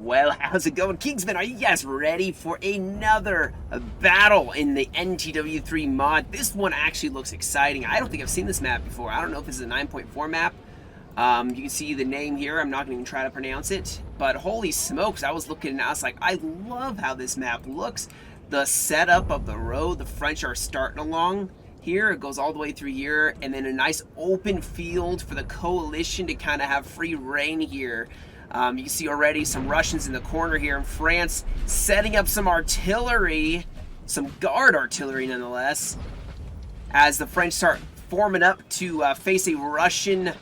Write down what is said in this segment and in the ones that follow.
Well, how's it going, Kingston? Are you guys ready for another battle in the NTW3 mod? This one actually looks exciting. I don't think I've seen this map before. I don't know if this is a 9.4 map. You can see the name here. I'm not going to even try to pronounce it. But holy smokes, I was looking and I was like, I love how this map looks. The setup of the road, the French are starting along here. It goes all the way through here. And then a nice open field for the coalition to kind of have free reign here. You can see already some Russians in the corner here in France setting up some artillery, some guard artillery nonetheless, as the French start forming up to face a Russian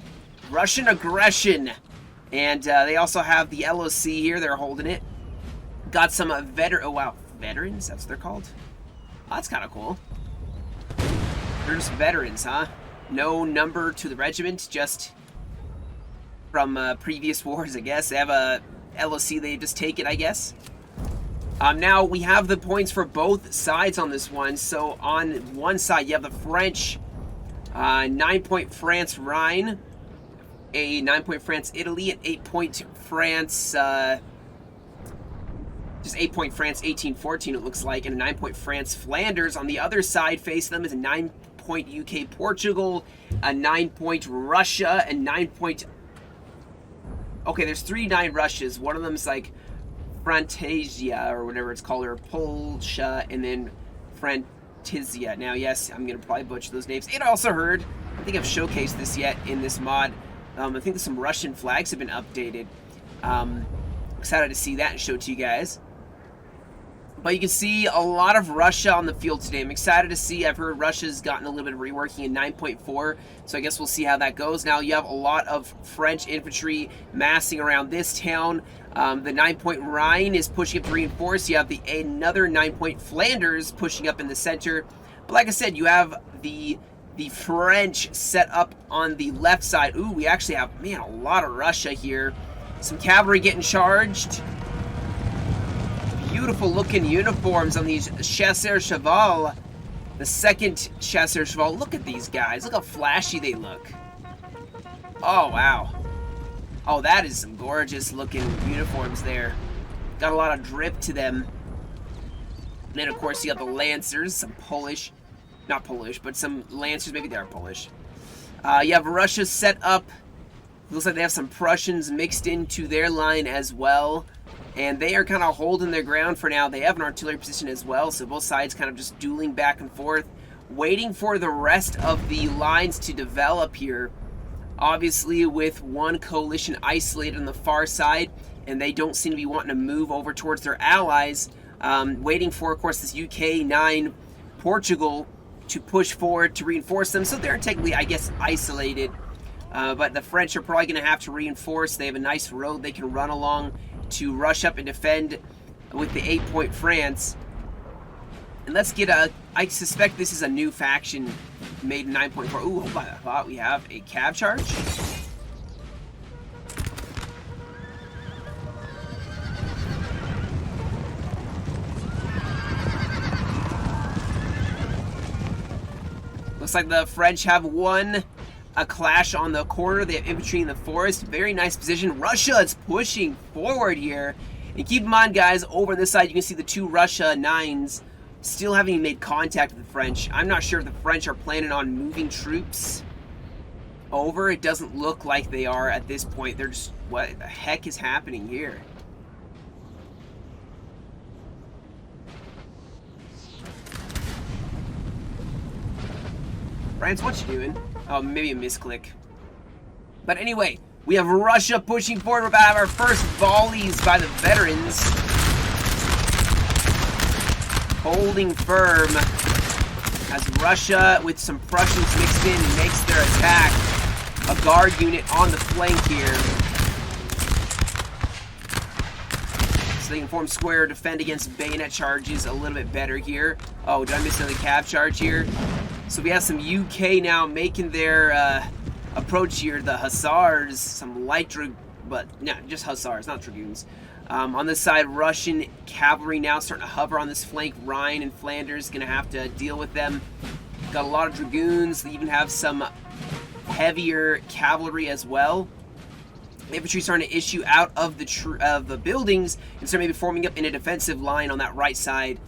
aggression. And they also have the LOC here. They're holding it. Got some veterans, that's what they're called. Oh, that's kind of cool. They're just veterans, huh? No number to the regiment, just from previous wars, I guess. They have a LOC, they just take it, I guess. Now, we have the points for both sides on this one. So, on one side, you have the French, 9-point France Rhine, a 9-point France Italy, an 8-point France, just 8-point France 1814, it looks like, and a 9-point France Flanders. On the other side, facing them is a 9-point UK Portugal, a 9-point Russia, and 9-point... Okay, there's 3 9 Russias. One of them is like Fantasia or whatever it's called, or Polsha, and then Frantizia. Now, yes, I'm going to probably butcher those names. And I also heard, I think I've showcased this yet in this mod, I think that some Russian flags have been updated. Excited to see that and show it to you guys. But you can see a lot of Russia on the field today. I'm excited to see. I've heard Russia's gotten a little bit of reworking in 9.4, so I guess we'll see how that goes. Now you have a lot of French infantry massing around this town. The 9-point Rhine is pushing up to reinforce. You have another 9-point Flanders pushing up in the center. But like I said, you have the French set up on the left side. Ooh, we actually have, man, a lot of Russia here. Some cavalry getting charged. Beautiful looking uniforms on these chasseurs cheval. The second chasseur cheval. Look at these guys. Look how flashy they look. Oh, wow. Oh, that is some gorgeous looking uniforms there. Got a lot of drip to them. And then, of course, you have the Lancers. Some Polish. Not Polish, but some Lancers. Maybe they're Polish. You have Russia set up. Looks like they have some Prussians mixed into their line as well. And they are kind of holding their ground for now. They have an artillery position as well, so both sides kind of just dueling back and forth, waiting for the rest of the lines to develop here. Obviously, with one coalition isolated on the far side, and they don't seem to be wanting to move over towards their allies, waiting for, of course, this UK 9 Portugal to push forward to reinforce them. So they're technically, I guess, isolated. But the French are probably going to have to reinforce. They have a nice road they can run along to rush up and defend with the 8-point France. And let's get I suspect this is a new faction made in 9.4. Ooh, hold on, I thought we have a cav charge. Looks like the French have won a clash on the corner. They have infantry in the forest. Very nice position. Russia is pushing forward here. And keep in mind, guys, over on this side, you can see the 2 Russia 9s still haven't made contact with the French. I'm not sure if the French are planning on moving troops over. It doesn't look like they are at this point. They're just, what the heck is happening here? France, what you doing? Oh, maybe a misclick. But anyway, we have Russia pushing forward. We're about to have our first volleys by the veterans. Holding firm as Russia, with some Prussians mixed in, makes their attack. A guard unit on the flank here. So they can form square, defend against bayonet charges a little bit better here. Oh, did I miss another cav charge here? So we have some UK now making their approach here. The Hussars, some light but no, just Hussars, not Dragoons. On this side, Russian cavalry now starting to hover on this flank. Rhine and Flanders going to have to deal with them. Got a lot of Dragoons. They even have some heavier cavalry as well. The infantry starting to issue out of the buildings and start maybe forming up in a defensive line on that right side.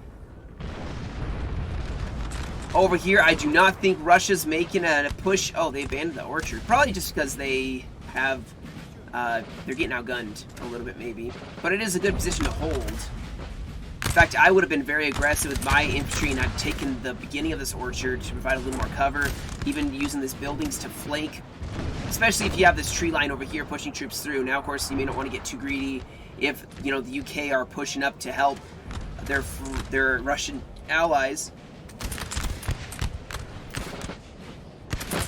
Over here, I do not think Russia's making a push. Oh, they abandoned the orchard. Probably just because they have, they're getting outgunned a little bit maybe. But it is a good position to hold. In fact, I would have been very aggressive with my infantry and I'd taken the beginning of this orchard to provide a little more cover, even using these buildings to flank. Especially if you have this tree line over here pushing troops through. Now, of course, you may not want to get too greedy if, you know, the UK are pushing up to help their Russian allies.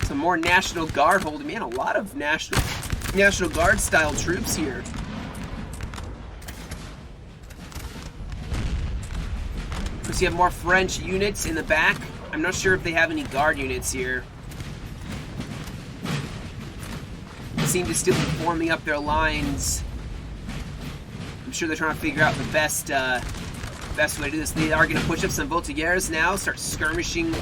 Some more National Guard holding. Man, a lot of National Guard style troops here. Of course, you have more French units in the back. I'm not sure if they have any Guard units here. Seem to still be forming up their lines. I'm sure they're trying to figure out the best way to do this. They are going to push up some Voltigeurs now, start skirmishing,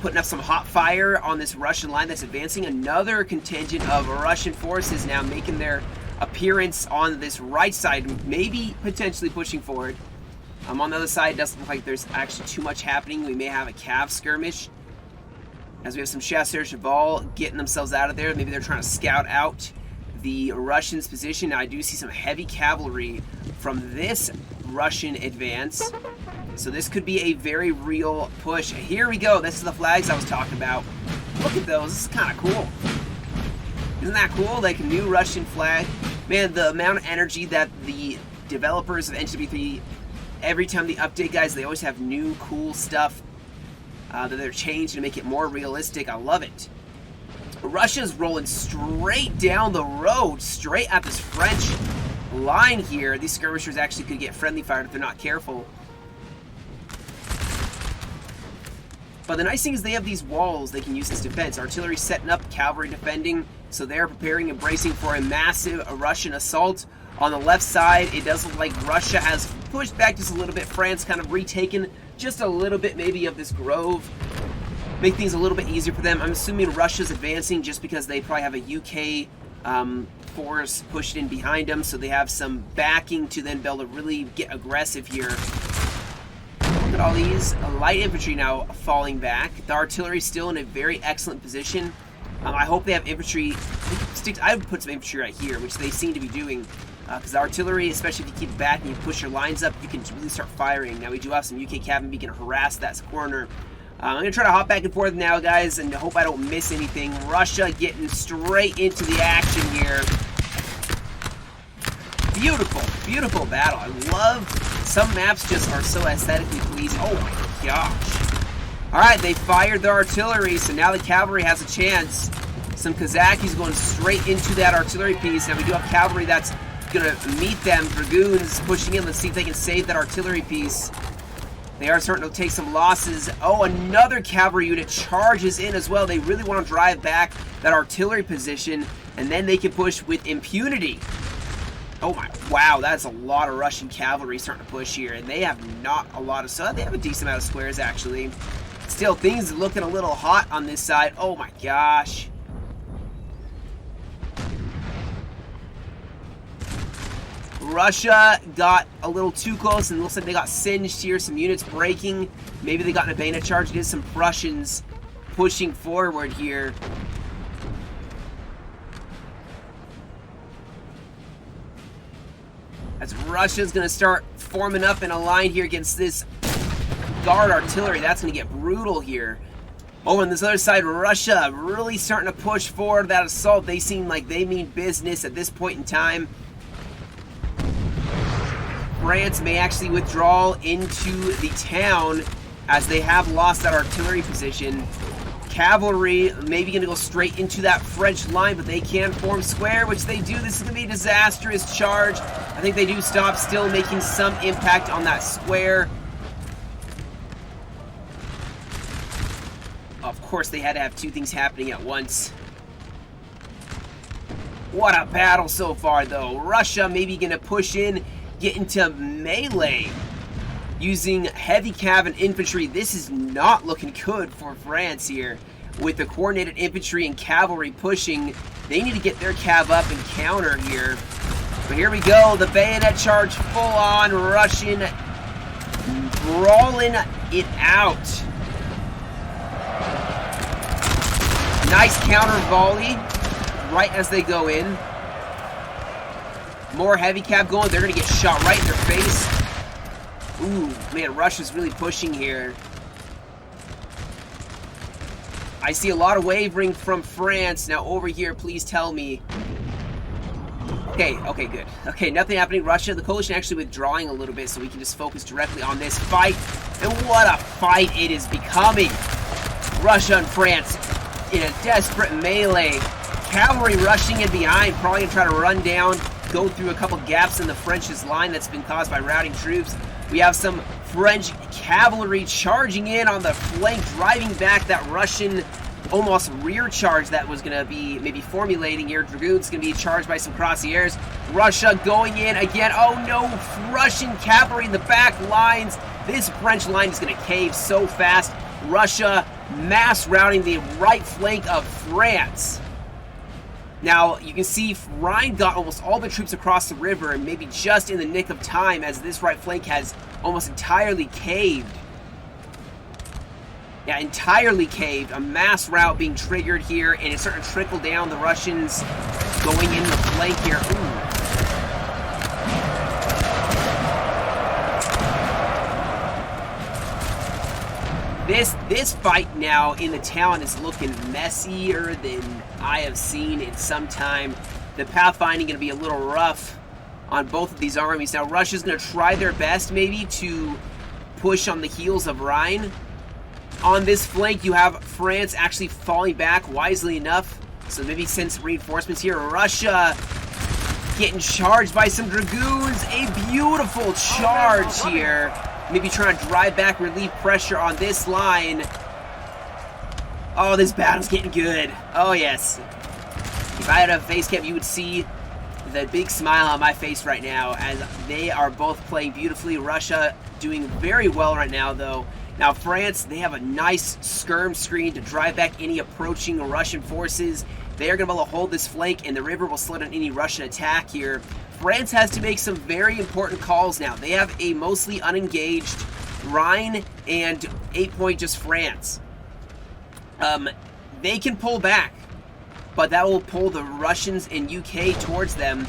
putting up some hot fire on this Russian line that's advancing. Another contingent of Russian forces now making their appearance on this right side, maybe potentially pushing forward. On the other side, it doesn't look like there's actually too much happening. We may have a cav skirmish, as we have some chasseurs cheval getting themselves out of there. Maybe they're trying to scout out the Russians' position. Now, I do see some heavy cavalry from this Russian advance. So this could be a very real push. Here we go. This is the flags I was talking about. Look at those. This is kind of cool. Isn't that cool? Like a new Russian flag. Man, the amount of energy that the developers of NTW3, every time they update, guys, they always have new cool stuff that they're changing to make it more realistic. I love it. Russia's rolling straight down the road, straight at this French line here. These skirmishers actually could get friendly fire if they're not careful. But the nice thing is they have these walls they can use as defense. Artillery setting up, cavalry defending, so they're preparing and bracing for a massive Russian assault. On the left side, it does look like Russia has pushed back just a little bit. France kind of retaken just a little bit maybe of this grove. Make things a little bit easier for them. I'm assuming Russia's advancing just because they probably have a UK force pushed in behind them, so they have some backing to then be able to really get aggressive here. Look at all these light infantry now falling back. The artillery's still in a very excellent position. I hope they have infantry. I would put some infantry right here, which they seem to be doing. Because the artillery, especially if you keep it back and you push your lines up, you can really start firing. Now we do have some UK cavalry can harass that corner. I'm going to try to hop back and forth now, guys, and hope I don't miss anything. Russia getting straight into the action here. Beautiful, beautiful battle. I love, some maps just are so aesthetically pleasing. Oh my gosh. Alright, they fired their artillery, so now the cavalry has a chance. Some Kazakis going straight into that artillery piece. Now we do have cavalry that's going to meet them. Dragoons pushing in. Let's see if they can save that artillery piece. They are starting to take some losses. Oh, another cavalry unit charges in as well. They really want to drive back that artillery position, and then they can push with impunity. Oh my, wow, that's a lot of Russian cavalry starting to push here, and they have not a lot of, so they have a decent amount of squares actually. Still, things are looking a little hot on this side. Oh my gosh. Russia got a little too close and it looks like they got singed here. Some units breaking. Maybe they got in a bayonet charge. It is some Prussians pushing forward here. As Russia's going to start forming up in a line here against this Guard artillery. That's going to get brutal here. Oh, on this other side, Russia really starting to push forward that assault. They seem like they mean business at this point in time. France may actually withdraw into the town as they have lost that artillery position. Cavalry maybe going to go straight into that French line, but they can form square, which they do. This is going to be a disastrous charge. I think they do stop, still making some impact on that square. Of course, they had to have two things happening at once. What a battle so far, though. Russia maybe going to push in, get into melee using heavy cav and infantry. This is not looking good for France here with the coordinated infantry and cavalry pushing. They need to get their cav up and counter here. But here we go, the bayonet charge full on, Russian brawling it out. Nice counter volley right as they go in. More heavy cav going, they're gonna get shot right in their face. Ooh, man, Russia's really pushing here. I see a lot of wavering from France. Now over here, please tell me. Okay, good. Okay, nothing happening. Russia, the coalition actually withdrawing a little bit so we can just focus directly on this fight. And what a fight it is becoming. Russia and France in a desperate melee. Cavalry rushing in behind, probably gonna try to run down, go through a couple gaps in the French's line that's been caused by routing troops. We have some French cavalry charging in on the flank, driving back that Russian almost rear charge that was going to be maybe formulating here. Dragoons going to be charged by some crossieres. Russia going in again. Oh no, Russian cavalry in the back lines. This French line is going to cave so fast. Russia mass routing the right flank of France. Now, you can see Rhine got almost all the troops across the river, and maybe just in the nick of time, as this right flank has almost entirely caved. Yeah, entirely caved. A mass rout being triggered here, and it's starting to trickle down. The Russians going in the flank here. Ooh. This fight now in the town is looking messier than I have seen in some time. The pathfinding going to be a little rough on both of these armies. Now Russia's going to try their best maybe to push on the heels of Rhine. On this flank you have France actually falling back wisely enough. So maybe send some reinforcements here. Russia getting charged by some dragoons. A beautiful charge here. Maybe trying to drive back, relieve pressure on this line. Oh, this battle's getting good. Oh, yes. If I had a face cam, you would see the big smile on my face right now as they are both playing beautifully. Russia doing very well right now, though. Now, France, they have a nice skirm screen to drive back any approaching Russian forces. They are going to be able to hold this flank, and the river will slow down any Russian attack here. France has to make some very important calls now. They have a mostly unengaged Rhine and 8-point just France. They can pull back, but that will pull the Russians and UK towards them.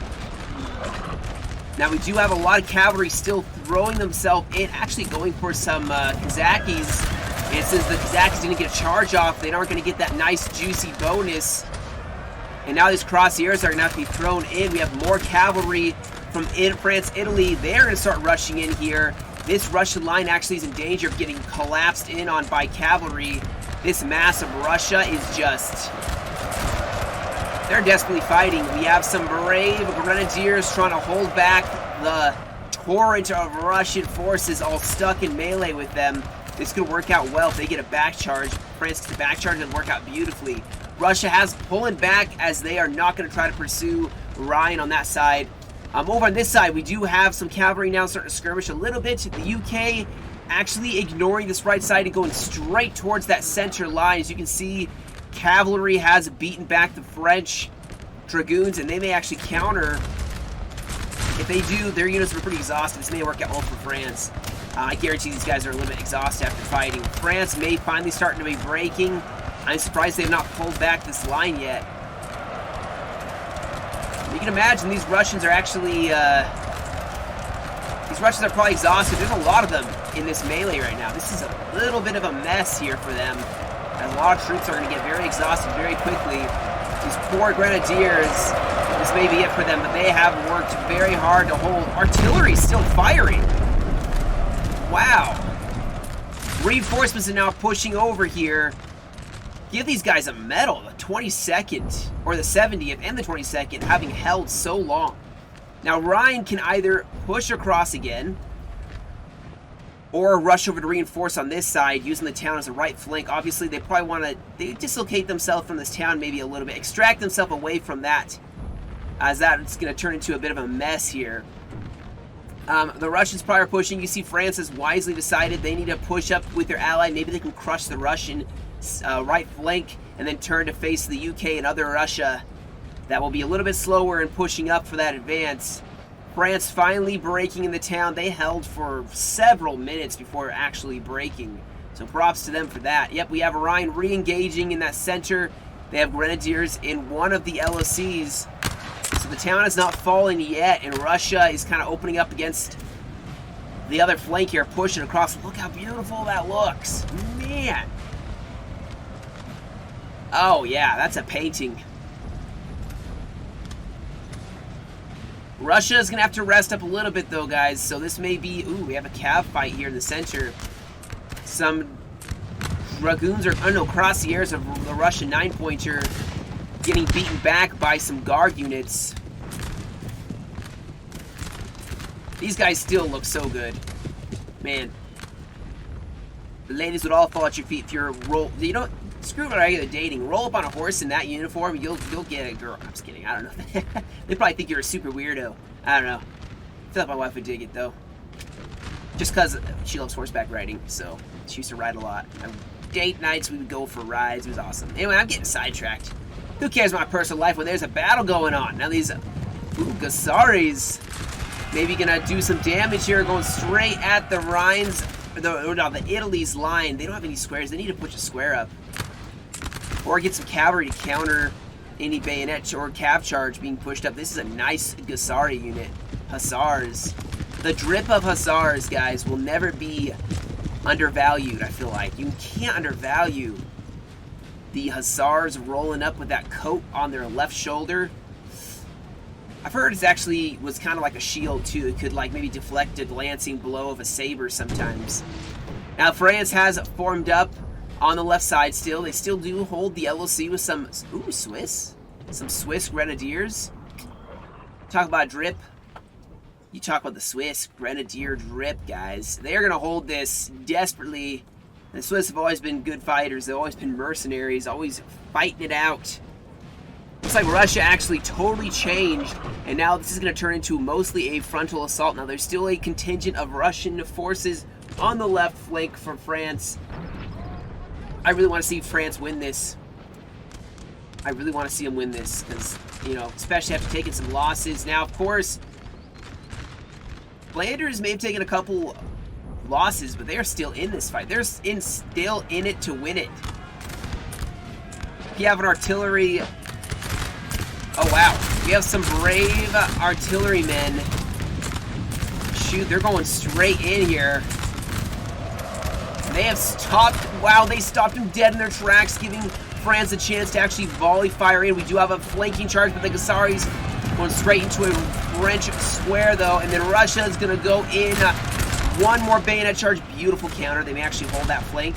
Now we do have a lot of cavalry still throwing themselves in, actually going for some Kazakis. And since the Kazakis didn't get a charge off, they aren't going to get that nice juicy bonus. And now these crossieres are going to have to be thrown in. We have more cavalry from France, Italy. They're going to start rushing in here. This Russian line actually is in danger of getting collapsed in on by cavalry. This mass of Russia is just... they're desperately fighting. We have some brave grenadiers trying to hold back the torrent of Russian forces all stuck in melee with them. This could work out well if they get a back charge. France gets a back charge and work out beautifully. Russia has pulling back as they are not going to try to pursue Rhine on that side. Over on this side, we do have some cavalry now starting to skirmish a little bit. The UK actually ignoring this right side and going straight towards that center line. As you can see, cavalry has beaten back the French dragoons, and they may actually counter. If they do, their units are pretty exhausted. This may work out well for France. I guarantee these guys are a little bit exhausted after fighting. France may finally starting to be breaking. I'm surprised they've not pulled back this line yet. You can imagine these Russians are actually, these Russians are probably exhausted. There's a lot of them in this melee right now. This is a little bit of a mess here for them. And a lot of troops are going to get very exhausted very quickly. These poor grenadiers, this may be it for them, but they have worked very hard to hold. Artillery still firing. Wow. Reinforcements are now pushing over here. Give these guys a medal, the 22nd, or the 70th and the 22nd, having held so long. Now, Rhine can either push across again, or rush over to reinforce on this side, using the town as a right flank. Obviously, they probably want to dislocate themselves from this town maybe a little bit, extract themselves away from that, as that's going to turn into a bit of a mess here. The Russians probably are pushing. You see France has wisely decided they need to push up with their ally. Maybe they can crush the Russian right flank and then turn to face the UK and other Russia that will be a little bit slower in pushing up for that advance. France finally breaking in the town. They held for several minutes before actually breaking. So props to them for that. Yep, we have Orion re-engaging in that center. They have Grenadiers in one of the LOCs. So the town is not falling yet, and Russia is kind of opening up against the other flank here, pushing across. Look how beautiful that looks. Man. Oh, yeah, that's a painting. Russia is going to have to rest up a little bit, though, guys. So this may be... Ooh, we have a cav fight here in the center. Some Dragoons, or... Oh, no, Crossiers of the Russian 9-pointer getting beaten back by some Guard units. These guys still look so good. Man. The ladies would all fall at your feet if you're... You don't... Screw regular dating. Roll up on a horse in that uniform, you'll get a girl. I'm just kidding. I don't know. They probably think you're a super weirdo. I don't know. I feel like my wife would dig it, though. Just because she loves horseback riding, so she used to ride a lot. Date nights, we would go for rides. It was awesome. Anyway, I'm getting sidetracked. Who cares about my personal life when there's a battle going on? Now these Gassaris maybe gonna do some damage here, going straight at the Rhines, the Italy's line. They don't have any squares. They need to push a square up. Or get some cavalry to counter any bayonet or cav charge being pushed up. This is a nice Gassari unit. Hussars. The drip of Hussars, guys, will never be undervalued, I feel like. You can't undervalue the Hussars rolling up with that coat on their left shoulder. I've heard it actually was kind of like a shield, too. It could, like, maybe deflect a glancing blow of a saber sometimes. Now, France has formed up on the left side still. They still do hold the LOC with some... Ooh, Swiss. Some Swiss Grenadiers. Talk about drip. You talk about the Swiss Grenadier drip, guys. They're going to hold this desperately. The Swiss have always been good fighters. They've always been mercenaries, always fighting it out. Looks like Russia actually totally changed, and now this is going to turn into mostly a frontal assault. Now, there's still a contingent of Russian forces on the left flank from France. I really want to see France win this. I really want to see them win this because, you know, especially after taking some losses. Now, of course, Flanders may have taken a couple losses, but they're still in this fight. They're still in it to win it. If you have an artillery... Oh, wow. We have some brave artillerymen. Shoot, they're going straight in here. They have stopped... Wow, they stopped them dead in their tracks, giving France a chance to actually volley fire in. We do have a flanking charge, but the Gassaris going straight into a French square, though. And then Russia is going to go in. One more bayonet charge. Beautiful counter. They may actually hold that flank.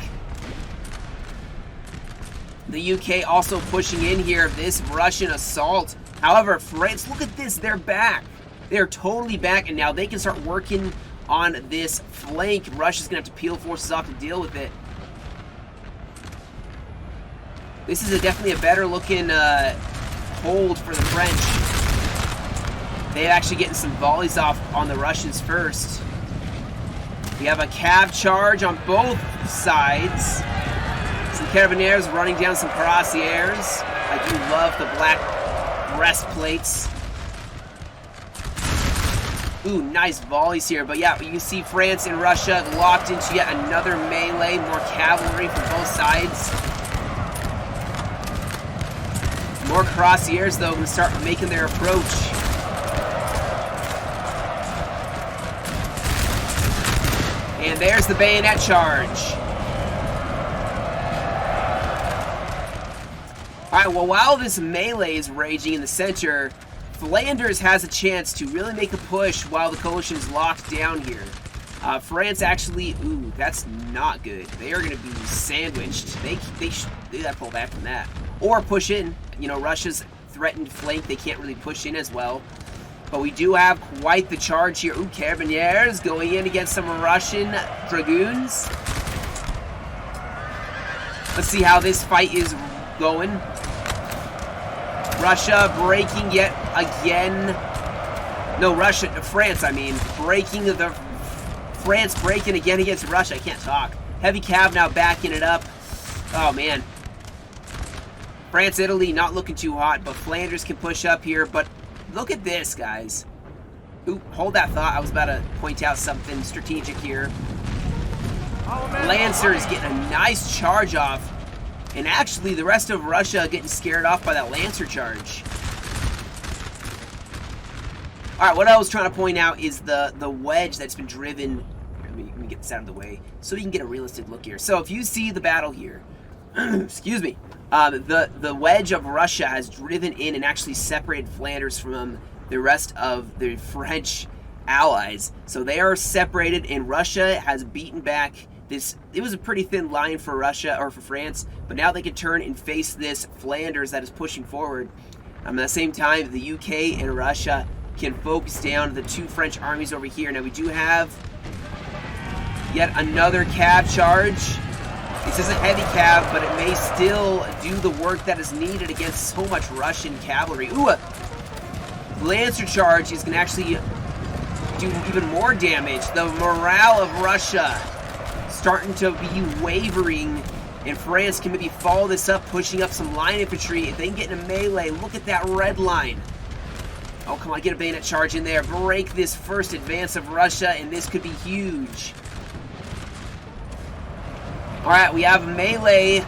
The UK also pushing in here. This Russian assault. However, France, look at this. They're back. They're totally back, and now they can start working on this flank. Russia's going to have to peel forces off to deal with it. This is definitely a better looking hold for the French. They're actually getting some volleys off on the Russians first. We have a cav charge on both sides. Some Carabiniers running down some Cuirassiers. I do love the black breastplates. Ooh, nice volleys here. But yeah, you can see France and Russia locked into yet another melee. More cavalry from both sides. More Cuirassiers, though, going to start making their approach. And there's the bayonet charge. Alright, well, while this melee is raging in the center, Flanders has a chance to really make a push while the coalition is locked down here. France actually... Ooh, that's not good. They are going to be sandwiched. They got to pull back from that. Or push in. You know, Russia's threatened flank. They can't really push in as well. But we do have quite the charge here. Ooh, Carabiniers going in against some Russian Dragoons. Let's see how this fight is going. Russia breaking yet again. No, France, I mean. France breaking again against Russia. I can't talk. Heavy cav now backing it up. Oh, man. France, Italy, not looking too hot, but Flanders can push up here. But look at this, guys. Ooh, hold that thought. I was about to point out something strategic here. Lancer is getting a nice charge off. And actually, the rest of Russia getting scared off by that Lancer charge. All right, what I was trying to point out is the wedge that's been driven. Let me get this out of the way so you can get a realistic look here. So if you see the battle here, excuse me, the wedge of Russia has driven in and actually separated Flanders from the rest of the French allies. So they are separated, and Russia has beaten back this. It was a pretty thin line for Russia, or for France, but now they can turn and face this Flanders that is pushing forward. At the same time, the UK and Russia can focus down the two French armies over here. Now we do have yet another cav charge. This is a heavy cav, but it may still do the work that is needed against so much Russian cavalry. Ooh, a Lancer charge is going to actually do even more damage. The morale of Russia starting to be wavering, and France can maybe follow this up, pushing up some line infantry. If they can get in a melee, look at that red line. Oh, come on, get a bayonet charge in there. Break this first advance of Russia, and this could be huge. All right, we have a melee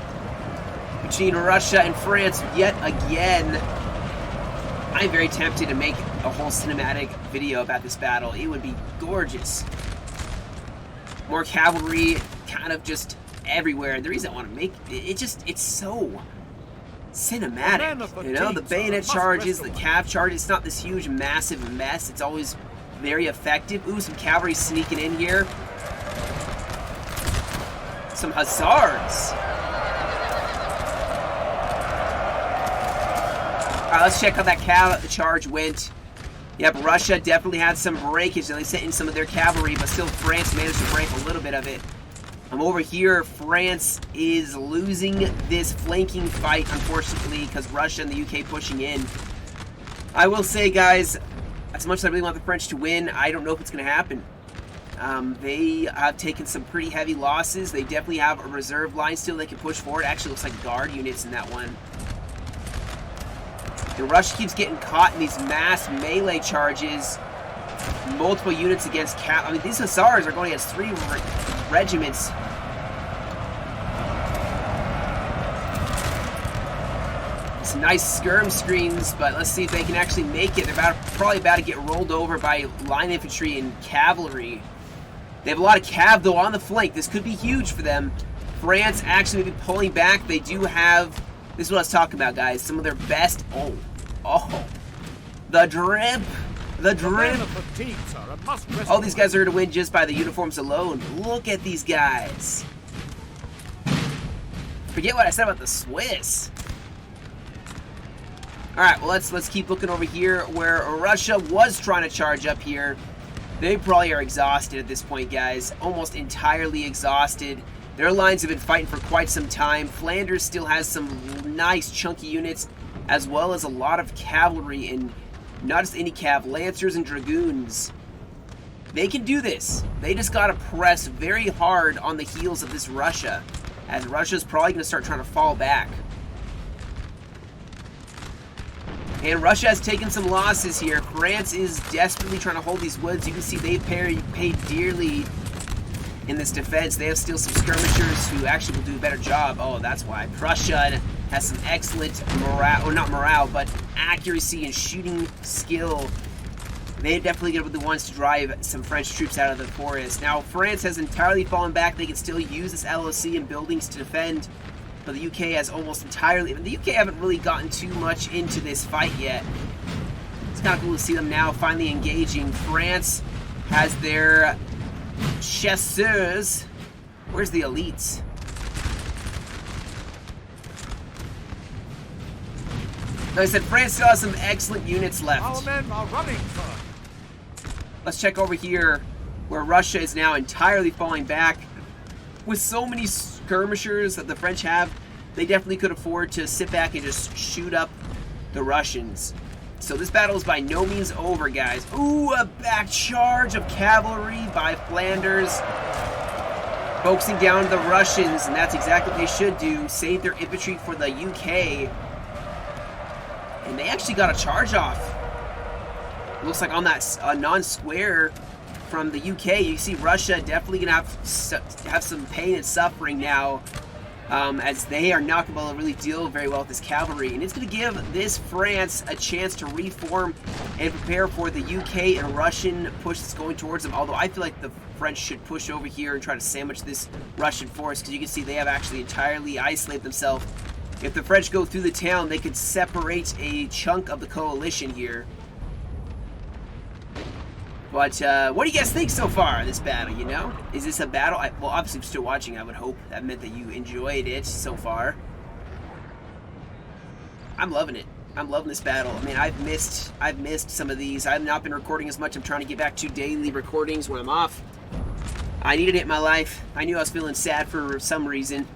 between Russia and France yet again. I'm very tempted to make a whole cinematic video about this battle. It would be gorgeous. More cavalry kind of just everywhere. The reason I want to make it, it's so cinematic. You know, the bayonet charges, the cav charge, it's not this huge, massive mess. It's always very effective. Ooh, some cavalry sneaking in here. Some hussars. Alright, let's check how that cav charge went. Yep, Russia definitely had some breakage. They sent in some of their cavalry, but still France managed to break a little bit of it. Over here, France is losing this flanking fight, unfortunately, because Russia and the UK pushing in. I will say, guys, as much as I really want the French to win, I don't know if it's going to happen. They have taken some pretty heavy losses. They definitely have a reserve line still they can push forward. Actually, looks like guard units in that one. And Russia keeps getting caught in these mass melee charges. Multiple units against cav. I mean, these hussars are going against 3 regiments. Some nice skirm screens, but let's see if they can actually make it. They're probably about to get rolled over by line infantry and cavalry. They have a lot of cav, though, on the flank. This could be huge for them. France actually may be pulling back. They do have, this is what I was talking about, guys, some of their best. Oh, the drip. The drip. Oh, these guys are going to win just by the uniforms alone. Look at these guys. Forget what I said about the Swiss. All right, well, let's keep looking over here where Russia was trying to charge up here. They probably are exhausted at this point, guys. Almost entirely exhausted. Their lines have been fighting for quite some time. Flanders still has some nice chunky units, as well as a lot of cavalry, and not just any cav, lancers and dragoons. They can do this. They just got to press very hard on the heels of this Russia, as Russia's probably going to start trying to fall back. And Russia has taken some losses here. France is desperately trying to hold these woods. You can see they've paid dearly in this defense. They have still some skirmishers who actually will do a better job. Oh, that's why. Prussia has some excellent morale, or not morale, but accuracy and shooting skill. They're definitely going to be the ones to drive some French troops out of the forest. Now, France has entirely fallen back. They can still use this LOC and buildings to defend, but the UK has almost entirely. The UK haven't really gotten too much into this fight yet. It's kind of cool to see them now finally engaging. France has their chasseurs. Where's the elites? Like I said, France still has some excellent units left. Our men are running, sir. Let's check over here where Russia is now entirely falling back. With so many skirmishers that the French have, they definitely could afford to sit back and just shoot up the Russians. So this battle is by no means over, guys. Ooh, a back charge of cavalry by Flanders. Focusing down the Russians, and that's exactly what they should do. Save their infantry for the UK. And they actually got a charge off. Looks like on that non-square from the UK. You see Russia definitely going to have some pain and suffering now, as they are not going to really deal very well with this cavalry. And it's going to give this France a chance to reform and prepare for the UK and Russian push that's going towards them. Although I feel like the French should push over here and try to sandwich this Russian force, because you can see they have actually entirely isolated themselves. If the French go through the town, they could separate a chunk of the coalition here. But what do you guys think so far of this battle, you know? Is this a battle? Well, obviously, if you're still watching, I would hope that meant that you enjoyed it so far. I'm loving it. I'm loving this battle. I mean, I've missed some of these. I've not been recording as much. I'm trying to get back to daily recordings when I'm off. I needed it in my life. I knew I was feeling sad for some reason.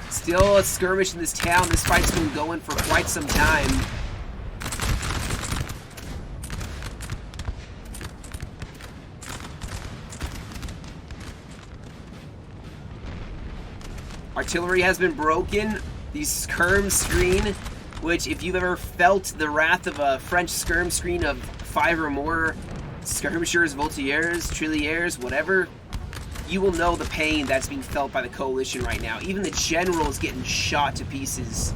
Still a skirmish in this town. This fight's been going for quite some time. Artillery has been broken. The skirm screen, which if you've ever felt the wrath of a French skirm screen of 5 or more skirmishers, voltigeurs, tirailleurs, whatever, you will know the pain that's being felt by the coalition right now. Even the general is getting shot to pieces.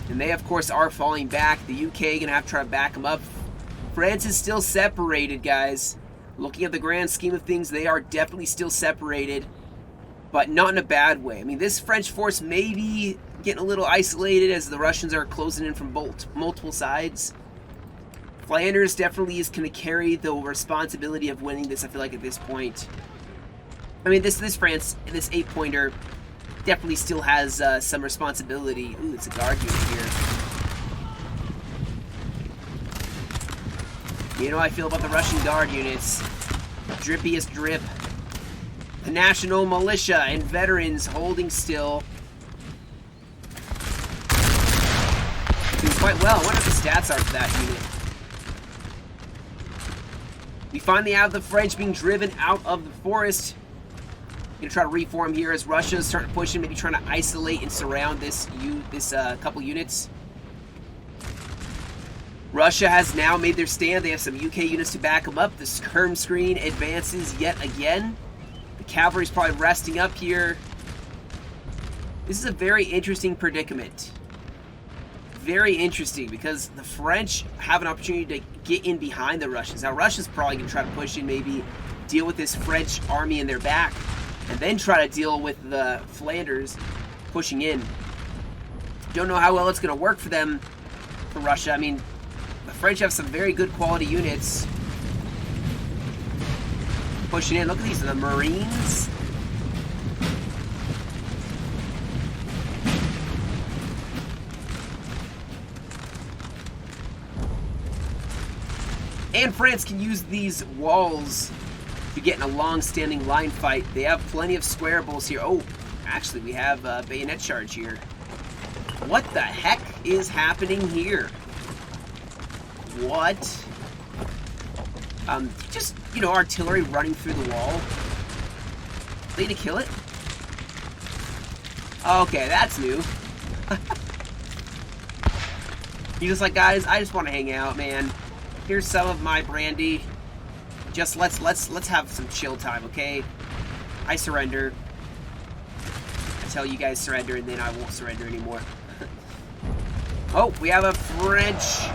And they, of course, are falling back. The UK gonna have to try to back them up. France is still separated, guys. Looking at the grand scheme of things, they are definitely still separated, but not in a bad way. I mean, this French force may be getting a little isolated as the Russians are closing in from multiple sides. Flanders definitely is going to carry the responsibility of winning this, I feel like, at this point. I mean, this France, this 8-pointer, definitely still has some responsibility. Ooh, it's a guard unit here. You know how I feel about the Russian guard units. Drippiest drip. The National Militia and veterans holding still. Doing quite well. I wonder what the stats are for that unit. We finally have the French being driven out of the forest. Gonna try to reform here as Russia's starting to push in, maybe trying to isolate and surround this couple units. Russia has now made their stand. They have some UK units to back them up. The skirm screen advances yet again. The cavalry's probably resting up here. This is a very interesting predicament. Very interesting, because the French have an opportunity to get in behind the Russians. Now, Russia's probably going to try to push in, maybe deal with this French army in their back, and then try to deal with the Flanders pushing in. Don't know how well it's going to work for them, for Russia. I mean, the French have some very good quality units pushing in. Look at these, the Marines. And France can use these walls to get in a long-standing line fight. They have plenty of squarables here. Oh, actually, we have a bayonet charge here. What the heck is happening here? What? Just, you know, artillery running through the wall. They need to kill it? Okay, that's new. He's just like, guys, I just want to hang out, man. Here's some of my brandy. Just let's have some chill time, okay? I surrender. I tell you guys surrender, and then I won't surrender anymore. Oh, we have a French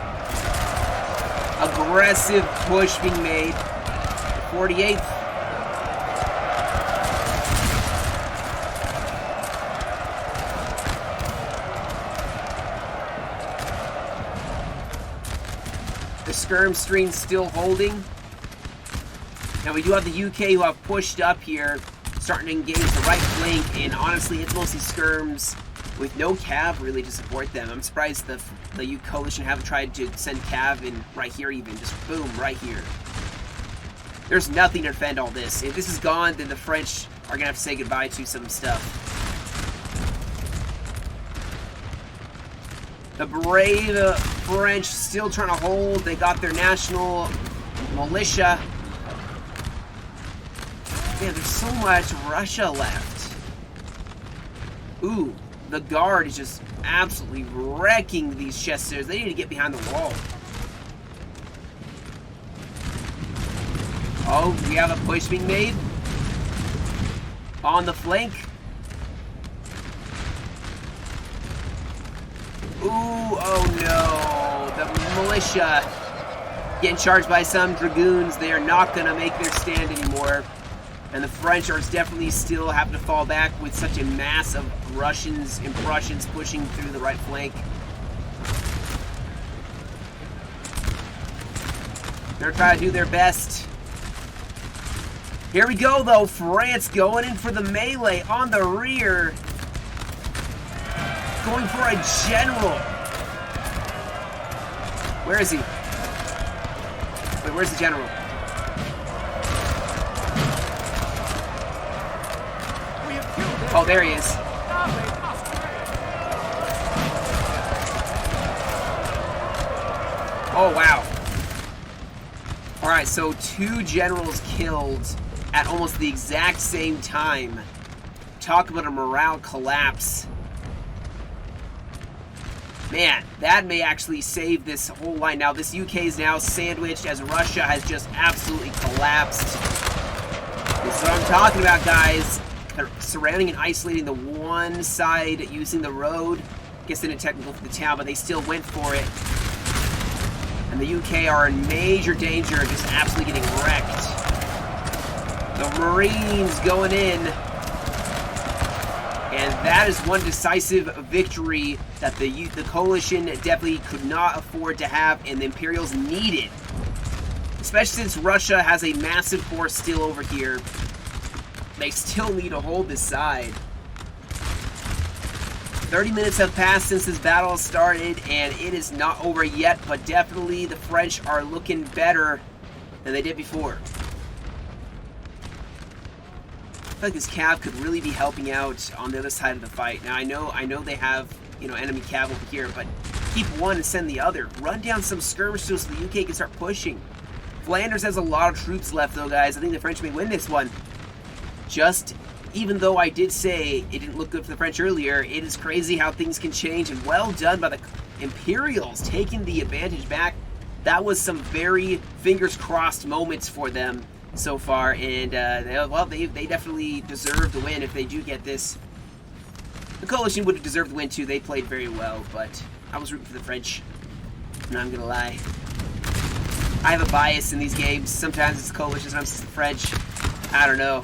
aggressive push being made. 48th. The skirm screen still holding. Now we do have the UK who have pushed up here, starting to engage the right flank, and honestly, it's mostly skirms with no cav really to support them. I'm surprised the UK coalition haven't tried to send cav in right here even. Just boom, right here. There's nothing to defend all this. If this is gone, then the French are going to have to say goodbye to some stuff. The brave French still trying to hold. They got their national militia. Man, there's so much Russia left. Ooh, the guard is just absolutely wrecking these chasseurs. They need to get behind the wall. Oh, we have a push being made. On the flank. Ooh, oh no. The militia getting charged by some dragoons. They are not going to make their stand anymore. And the French are definitely still having to fall back with such a mass of Russians and Prussians pushing through the right flank. They're trying to do their best. Here we go, though. France going in for the melee on the rear. Going for a general. Where is he? Wait, where's the general? Oh, there he is. Oh, wow. Alright, so 2 generals killed at almost the exact same time. Talk about a morale collapse. Man, that may actually save this whole line. Now, this UK is now sandwiched as Russia has just absolutely collapsed. This is what I'm talking about, guys. They're surrounding and isolating the one side using the road. I guess they didn't technical for the town, but they still went for it. And the UK are in major danger of just absolutely getting wrecked. The Marines going in. And that is one decisive victory that the coalition definitely could not afford to have, and the Imperials needed. Especially since Russia has a massive force still over here. They still need to hold this side. 30 minutes have passed since this battle started, and it is not over yet, but definitely the French are looking better than they did before. I feel like this cav could really be helping out on the other side of the fight. Now, I know they have, you know, enemy cav over here, but keep one and send the other. Run down some skirmishes so the UK can start pushing. Flanders has a lot of troops left, though, guys. I think the French may win this one. Even though I did say it didn't look good for the French earlier, it is crazy how things can change, and well done by the Imperials taking the advantage back. That was some very fingers crossed moments for them so far, and they definitely deserve the win if they do get this. The coalition would have deserved the win too. They played very well, but I was rooting for the French. Not gonna lie. I have a bias in these games. Sometimes it's the coalition, sometimes it's the French. I don't know.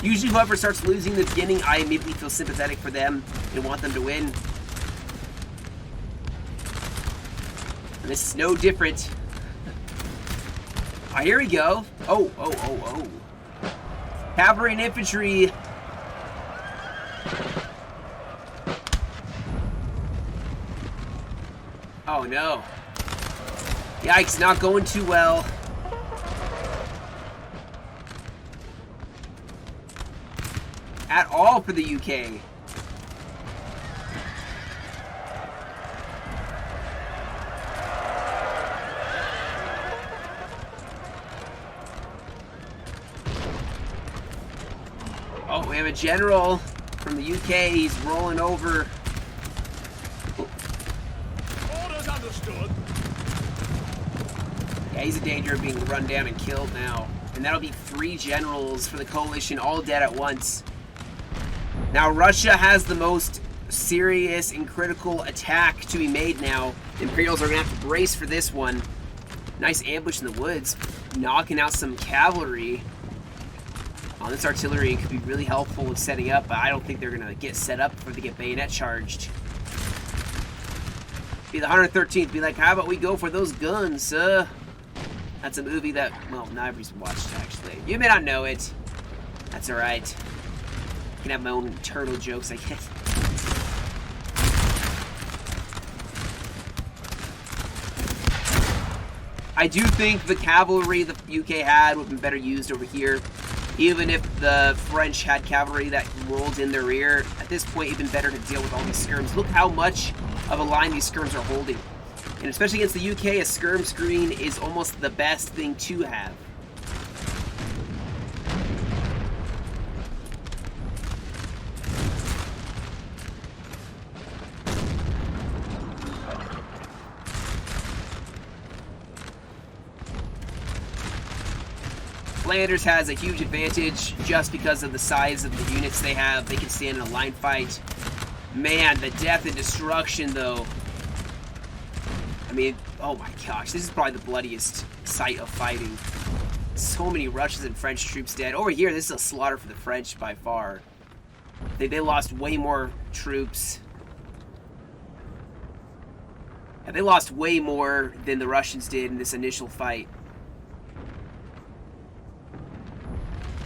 Usually whoever starts losing in the beginning, I immediately feel sympathetic for them and want them to win. And this is no different. Oh, here we go. Oh. Cavalry and infantry. Oh no. Yikes, not going too well. At all for the UK. Oh, we have a general from the UK. He's rolling over. Orders understood. Yeah, he's in danger of being run down and killed now. And that'll be 3 generals for the coalition, all dead at once. Now, Russia has the most serious and critical attack to be made now. The Imperials are going to have to brace for this one. Nice ambush in the woods. Knocking out some cavalry. Oh, this artillery could be really helpful with setting up, but I don't think they're going to get set up before they get bayonet charged. Be the 113th. Be like, how about we go for those guns, That's a movie that, well, not everybody's watched, actually. You may not know it. That's alright. I can have my own turtle jokes, I guess. I do think the cavalry the UK had would have been better used over here. Even if the French had cavalry that rolled in their rear, at this point, it'd been better to deal with all these skirms. Look how much of a line these skirms are holding. And especially against the UK, a skirm screen is almost the best thing to have. Flanders has a huge advantage just because of the size of the units they have. They can stand in a line fight. Man, the death and destruction, though. I mean, oh my gosh, this is probably the bloodiest sight of fighting. So many Russians and French troops dead. Over here, this is a slaughter for the French by far. They lost way more troops. And they lost way more than the Russians did in this initial fight.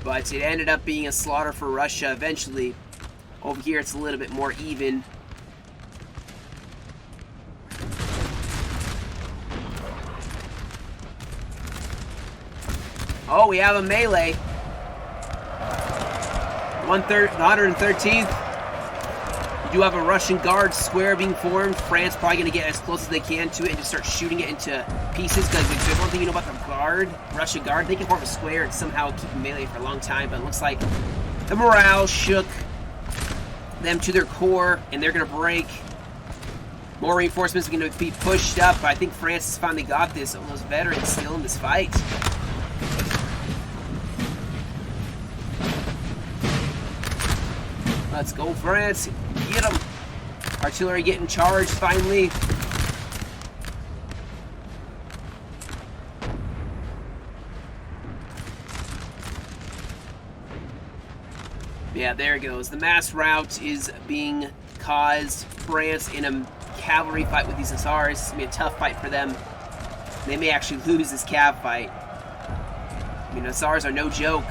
But it ended up being a slaughter for Russia eventually. Over here, it's a little bit more even. Oh, we have a melee. 113th. You do have a Russian guard square being formed. France probably going to get as close as they can to it and just start shooting it into pieces. Because the one thing you know about the guard, Russian guard, they can form a square and somehow keep melee for a long time. But it looks like the morale shook them to their core, and they're going to break. More reinforcements are going to be pushed up. But I think France has finally got this. All those veterans still in this fight. Let's go, France. Get them. Artillery getting charged finally. Yeah, there it goes. The mass rout is being caused. France in a cavalry fight with these Hussars. It's going to be a tough fight for them. They may actually lose this cav fight. I mean, Hussars are no joke.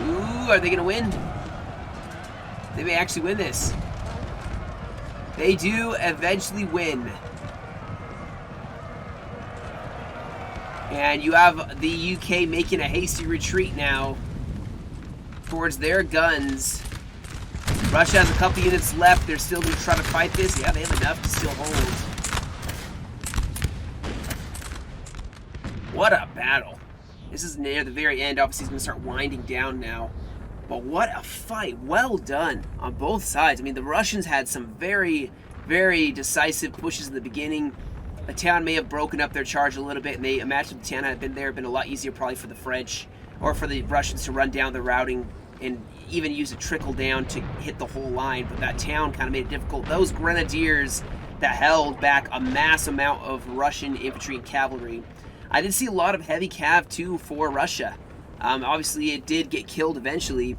Ooh, are they going to win? They may actually win this. They do eventually win. And you have the UK making a hasty retreat now towards their guns. Russia has a couple units left. They're still going to try to fight this. Yeah, they have enough to still hold. What a battle. This is near the very end. Obviously, he's going to start winding down now. But what a fight. Well done on both sides. I mean, the Russians had some very, very decisive pushes in the beginning. The town may have broken up their charge a little bit, and they imagine the town had been there. It'd been a lot easier probably for the French or for the Russians to run down the routing and even use a trickle down to hit the whole line. But that town kind of made it difficult. Those grenadiers that held back a mass amount of Russian infantry and cavalry. I did see a lot of heavy cav too for Russia. Obviously, it did get killed eventually.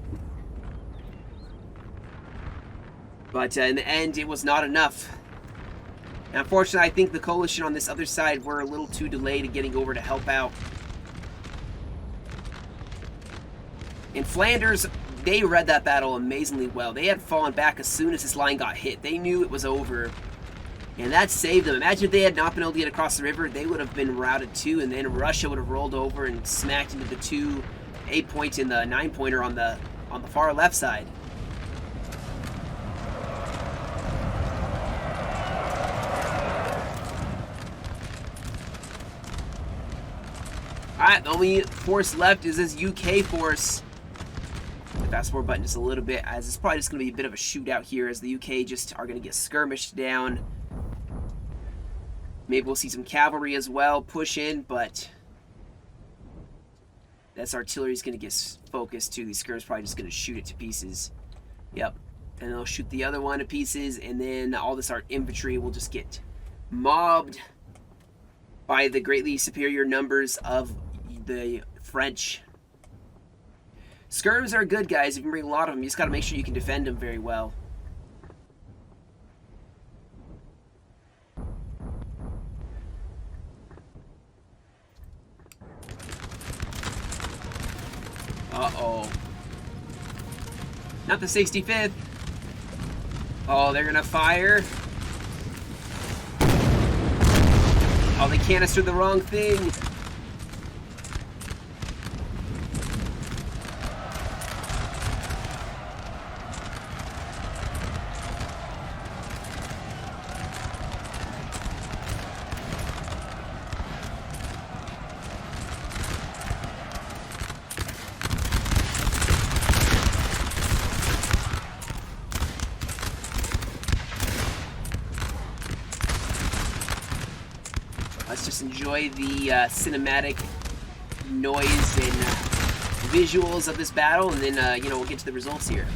But in the end, it was not enough. And unfortunately, I think the coalition on this other side were a little too delayed in getting over to help out. In Flanders, they read that battle amazingly well. They had fallen back as soon as this line got hit. They knew it was over. And that saved them. Imagine if they had not been able to get across the river, they would have been routed too, and then Russia would have rolled over and smacked into the 2 8-point and the 9-pointer on the far left side. Alright, the only force left is this UK force. The fast forward button just a little bit, as it's probably just going to be a bit of a shootout here, as the UK just are going to get skirmished down. Maybe we'll see some cavalry as well push in, but that's artillery is going to get focused too. These skirmishers probably just going to shoot it to pieces. Yep. And they'll shoot the other one to pieces, and then all this infantry will just get mobbed by the greatly superior numbers of the French. Skirms are good, guys. If you can bring a lot of them, you just got to make sure you can defend them very well. Uh-oh. Not the 65th. Oh, they're gonna fire. Oh, they canistered the wrong thing. Let's just enjoy the cinematic noise and visuals of this battle, and then, you know, we'll get to the results here.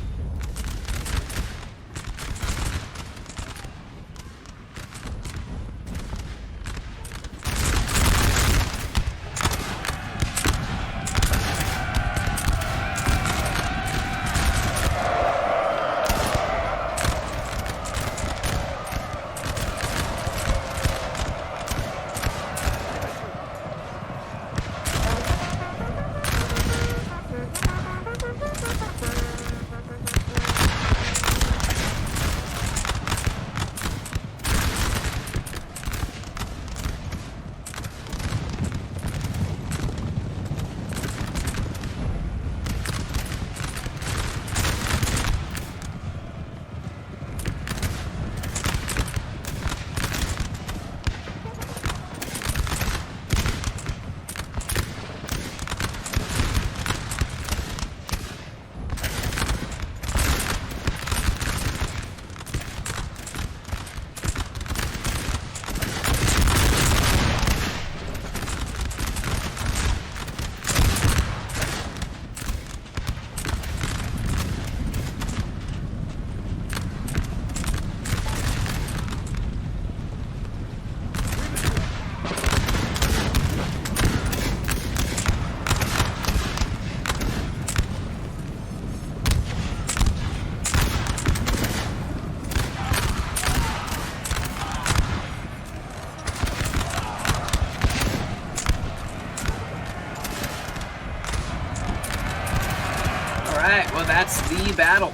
Alright, well that's the battle.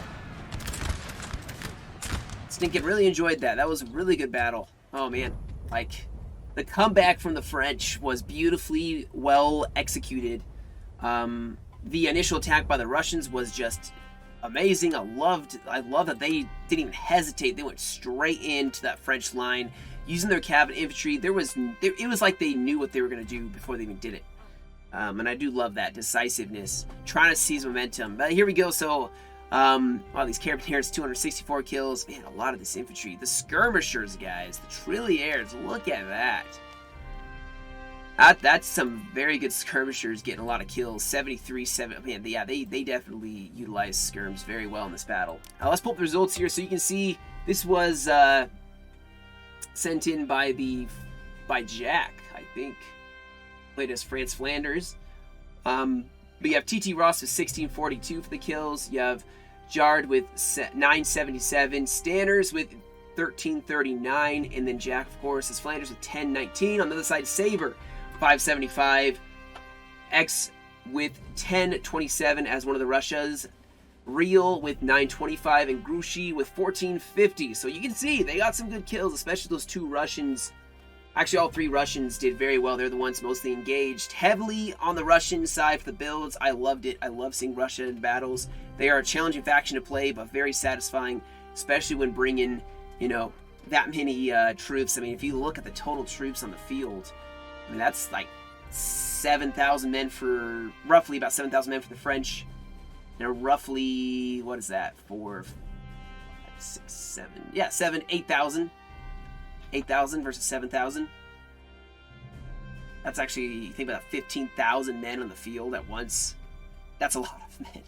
Stinkin' really enjoyed that. That was a really good battle. Oh man, like, the comeback from the French was beautifully well executed. The initial attack by the Russians was just amazing. I love that they didn't even hesitate. They went straight into that French line using their cavalry infantry. It was like they knew what they were going to do before they even did it. And I do love that decisiveness, trying to seize momentum. But here we go. So, wow, these Carabiniers, 264 kills. Man, a lot of this infantry. The skirmishers, guys, the Trilliers. Look at that. That's some very good skirmishers getting a lot of kills. 73, 7. Man, yeah, they definitely utilize skirms very well in this battle. Now, let's pull up the results here so you can see this was sent in by Jack, I think. Played as France Flanders. But you have TT Ross with 1642 for the kills. You have Jard with 977. Stanners with 1339. And then Jack, of course, is Flanders with 1019. On the other side, Saber, 575. X with 1027 as one of the Russias. Real with 925. And Grushi with 1450. So you can see they got some good kills, especially those two Russians. Actually, all three Russians did very well. They're the ones mostly engaged. Heavily on the Russian side for the builds. I loved it. I love seeing Russia in battles. They are a challenging faction to play, but very satisfying, especially when bringing, you know, that many troops. I mean, if you look at the total troops on the field, I mean, that's like 7,000 men for, roughly about 7,000 men for the French. They're roughly, what is that? 4, 5, 6, 7. Yeah, 8,000. 8,000 versus 7,000. That's actually, you think about 15,000 men on the field at once. That's a lot of men.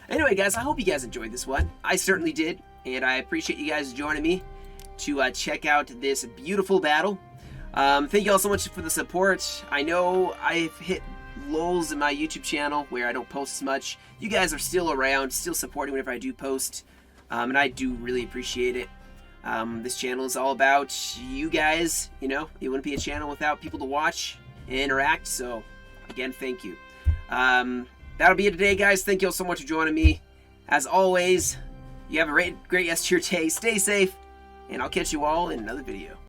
Anyway, guys, I hope you guys enjoyed this one. I certainly did, and I appreciate you guys joining me to check out this beautiful battle. Thank you all so much for the support. I know I've hit lulls in my YouTube channel where I don't post as much. You guys are still around, still supporting whenever I do post, and I do really appreciate it. This channel is all about you guys. You know, it wouldn't be a channel without people to watch and interact. So, again, thank you. That'll be it today, guys. Thank you all so much for joining me. As always, you have a great rest of your day. Stay safe, and I'll catch you all in another video.